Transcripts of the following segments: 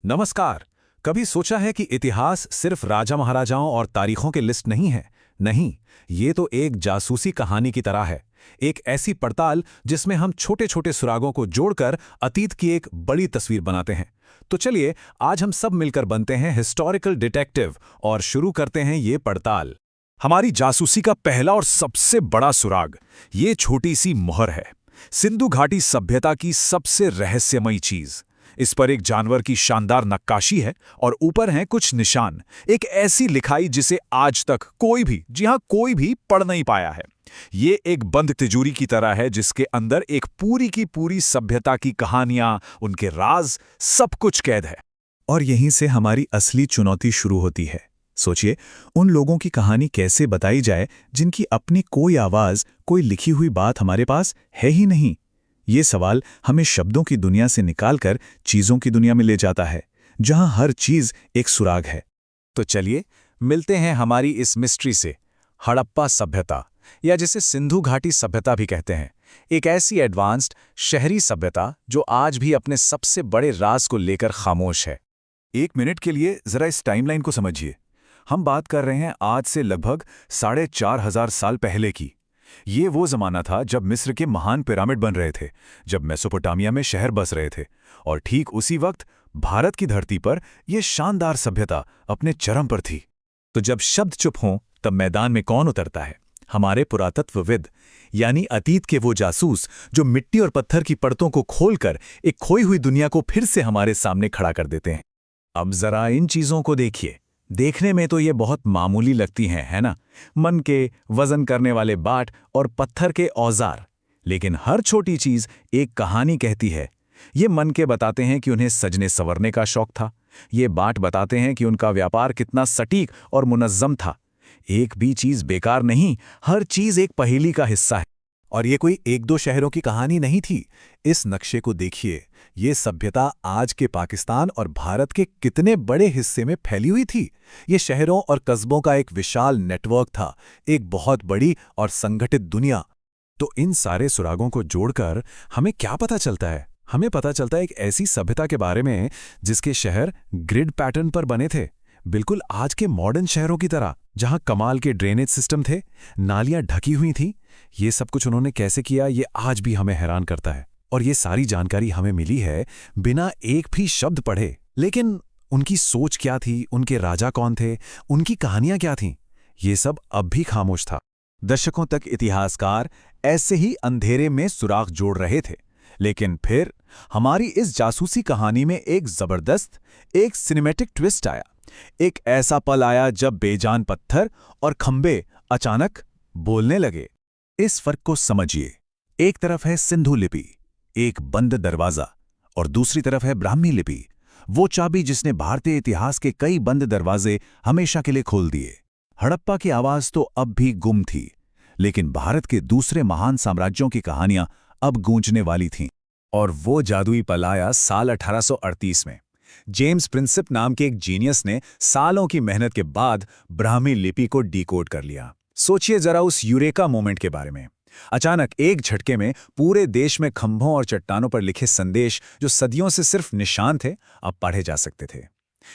नमस्कार। कभी सोचा है कि इतिहास सिर्फ राजा महाराजाओं और तारीखों के लिस्ट नहीं है? नहीं, ये तो एक जासूसी कहानी की तरह है। एक ऐसी पड़ताल जिसमें हम छोटे छोटे सुरागों को जोड़कर अतीत की एक बड़ी तस्वीर बनाते हैं। तो चलिए आज हम सब मिलकर बनते हैं हिस्टोरिकल डिटेक्टिव और शुरू करते हैं ये पड़ताल। हमारी जासूसी का पहला और सबसे बड़ा सुराग ये छोटी सी मोहर है। सिंधु घाटी सभ्यता की सबसे रहस्यमयी चीज। इस पर एक जानवर की शानदार नक्काशी है और ऊपर हैं कुछ निशान, एक ऐसी लिखाई जिसे आज तक कोई भी, जी हां कोई भी पढ़ नहीं पाया है। ये एक बंद तिजोरी की तरह है जिसके अंदर एक पूरी की पूरी सभ्यता की कहानियां, उनके राज, सब कुछ कैद है। और यहीं से हमारी असली चुनौती शुरू होती है। सोचिए, उन लोगों की कहानी कैसे बताई जाए जिनकी अपनी कोई आवाज, कोई लिखी हुई बात हमारे पास है ही नहीं। ये सवाल हमें शब्दों की दुनिया से निकालकर चीजों की दुनिया में ले जाता है, जहां हर चीज एक सुराग है। तो चलिए मिलते हैं हमारी इस मिस्ट्री से। हड़प्पा सभ्यता, या जिसे सिंधु घाटी सभ्यता भी कहते हैं, एक ऐसी एडवांस्ड शहरी सभ्यता जो आज भी अपने सबसे बड़े राज को लेकर खामोश है। एक मिनट के लिए जरा इस टाइमलाइन को समझिए। हम बात कर रहे हैं आज से लगभग 4,500 साल पहले की। ये वो जमाना था जब मिस्र के महान पिरामिड बन रहे थे, जब मेसोपोटामिया में शहर बस रहे थे, और ठीक उसी वक्त भारत की धरती पर यह शानदार सभ्यता अपने चरम पर थी। तो जब शब्द चुप हों तब मैदान में कौन उतरता है? हमारे पुरातत्वविद, यानी अतीत के वो जासूस जो मिट्टी और पत्थर की परतों को खोलकर एक खोई हुई दुनिया को फिर से हमारे सामने खड़ा कर देते हैं। अब जरा इन चीजों को देखिए। देखने में तो ये बहुत मामूली लगती हैं, है ना? मन के वजन करने वाले बाट और पत्थर के औजार। लेकिन हर छोटी चीज एक कहानी कहती है। ये मन के बताते हैं कि उन्हें सजने संवरने का शौक था। ये बाट बताते हैं कि उनका व्यापार कितना सटीक और मुनज्जम था। एक भी चीज बेकार नहीं, हर चीज एक पहेली का हिस्सा है। और ये कोई एक दो शहरों की कहानी नहीं थी। इस नक्शे को देखिए। ये सभ्यता आज के पाकिस्तान और भारत के कितने बड़े हिस्से में फैली हुई थी। ये शहरों और कस्बों का एक विशाल नेटवर्क था, एक बहुत बड़ी और संगठित दुनिया। तो इन सारे सुरागों को जोड़कर हमें क्या पता चलता है? हमें पता चलता है एक ऐसी सभ्यता के बारे में जिसके शहर ग्रिड पैटर्न पर बने थे, बिल्कुल आज के मॉडर्न शहरों की तरह, जहां कमाल के ड्रेनेज सिस्टम थे, नालियां ढकी हुई थीं। ये सब कुछ उन्होंने कैसे किया, ये आज भी हमें हैरान करता है। और ये सारी जानकारी हमें मिली है बिना एक भी शब्द पढ़े। लेकिन उनकी सोच क्या थी, उनके राजा कौन थे, उनकी कहानियां क्या थीं, ये सब अब भी खामोश था। दशकों तक इतिहासकार ऐसे ही अंधेरे में सुराग जोड़ रहे थे। लेकिन फिर हमारी इस जासूसी कहानी में एक जबरदस्त, एक सिनेमैटिक ट्विस्ट आया। एक ऐसा पल आया जब बेजान पत्थर और खंबे अचानक बोलने लगे। इस फर्क को समझिए। एक तरफ है सिंधु लिपि, एक बंद दरवाजा, और दूसरी तरफ है ब्राह्मी लिपि, वो चाबी जिसने भारतीय इतिहास के कई बंद दरवाजे हमेशा के लिए खोल दिए। हड़प्पा की आवाज तो अब भी गुम थी, लेकिन भारत के दूसरे महान साम्राज्यों की कहानियां अब गूंजने वाली थीं। और वो जादुई पल आया साल 1838 में। जेम्स प्रिंसिप नाम के एक जीनियस ने सालों की मेहनत के बाद ब्राह्मी लिपि को डिकोड कर लिया। सोचिए जरा उस यूरेका मोमेंट के बारे में। अचानक एक झटके में पूरे देश में खंभों और चट्टानों पर लिखे संदेश, जो सदियों से सिर्फ निशान थे, अब पढ़े जा सकते थे।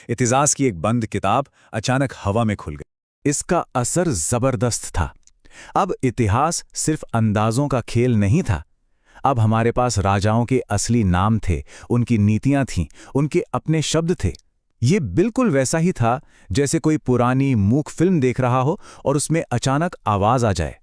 इतिहास की एक बंद किताब अचानक हवा में खुल गई। इसका असर जबरदस्त था। अब इतिहास सिर्फ अंदाजों का खेल नहीं था। अब हमारे पास राजाओं के असली नाम थे, उनकी नीतियां थीं, उनके अपने शब्द थे। ये बिल्कुल वैसा ही था जैसे कोई पुरानी मूक फिल्म देख रहा हो और उसमें अचानक आवाज आ जाए।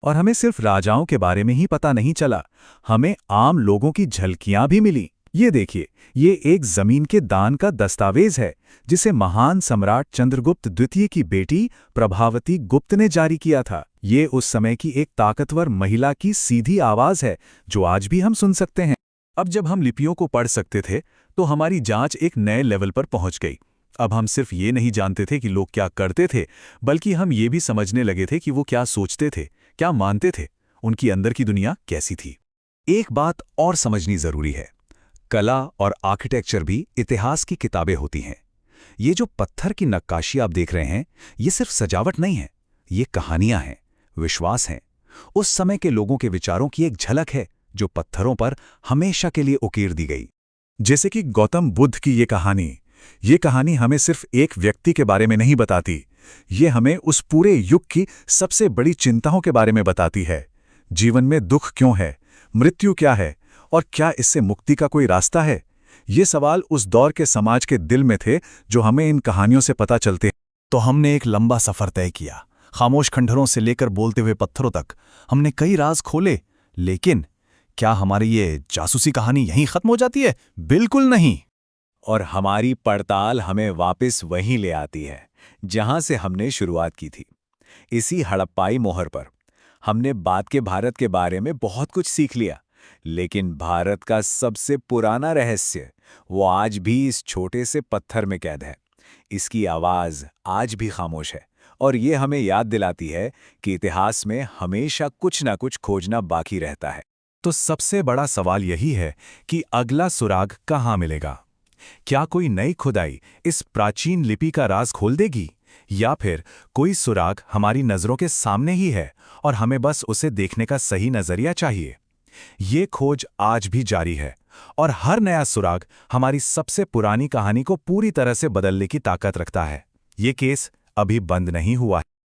और हमें सिर्फ राजाओं के बारे में ही पता नहीं चला, हमें आम लोगों की झलकियां भी मिली। ये देखिए, ये एक जमीन के दान का दस्तावेज है जिसे महान सम्राट चंद्रगुप्त द्वितीय की बेटी प्रभावती गुप्त ने जारी किया था। ये उस समय की एक ताकतवर महिला की सीधी आवाज है जो आज भी हम सुन सकते हैं। अब जब हम लिपियों को पढ़ सकते थे तो हमारी जांच एक नए लेवल पर पहुंच गई। अब हम सिर्फ ये नहीं जानते थे कि लोग क्या करते थे, बल्कि हम ये भी समझने लगे थे कि वो क्या सोचते थे, क्या मानते थे, उनकी अंदर की दुनिया कैसी थी। एक बात और समझनी जरूरी है, कला और आर्किटेक्चर भी इतिहास की किताबें होती हैं। ये जो पत्थर की नक्काशी आप देख रहे हैं, ये सिर्फ सजावट नहीं है, ये कहानियां हैं, विश्वास हैं, उस समय के लोगों के विचारों की एक झलक है जो पत्थरों पर हमेशा के लिए उकेर दी गई। जैसे कि गौतम बुद्ध की ये कहानी, ये कहानी हमें सिर्फ एक व्यक्ति के बारे में नहीं बताती, ये हमें उस पूरे युग की सबसे बड़ी चिंताओं के बारे में बताती है। जीवन में दुख क्यों है, मृत्यु क्या है, और क्या इससे मुक्ति का कोई रास्ता है? ये सवाल उस दौर के समाज के दिल में थे, जो हमें इन कहानियों से पता चलते हैं। तो हमने एक लंबा सफर तय किया, खामोश खंडहरों से लेकर बोलते हुए पत्थरों तक। हमने कई राज खोले, लेकिन क्या हमारी ये जासूसी कहानी यहीं खत्म हो जाती है? बिल्कुल नहीं। और हमारी पड़ताल हमें वापस वहीं ले आती है जहां से हमने शुरुआत की थी, इसी हड़प्पाई मोहर पर। हमने बाद के भारत के बारे में बहुत कुछ सीख लिया, लेकिन भारत का सबसे पुराना रहस्य वो आज भी इस छोटे से पत्थर में कैद है। इसकी आवाज आज भी खामोश है, और ये हमें याद दिलाती है कि इतिहास में हमेशा कुछ ना कुछ खोजना बाकी रहता है। तो सबसे बड़ा सवाल यही है कि अगला सुराग कहाँ मिलेगा? क्या कोई नई खुदाई इस प्राचीन लिपि का राज खोल देगी, या फिर कोई सुराग हमारी नजरों के सामने ही है और हमें बस उसे देखने का सही नजरिया चाहिए? ये खोज आज भी जारी है, और हर नया सुराग हमारी सबसे पुरानी कहानी को पूरी तरह से बदलने की ताकत रखता है। ये केस अभी बंद नहीं हुआ है।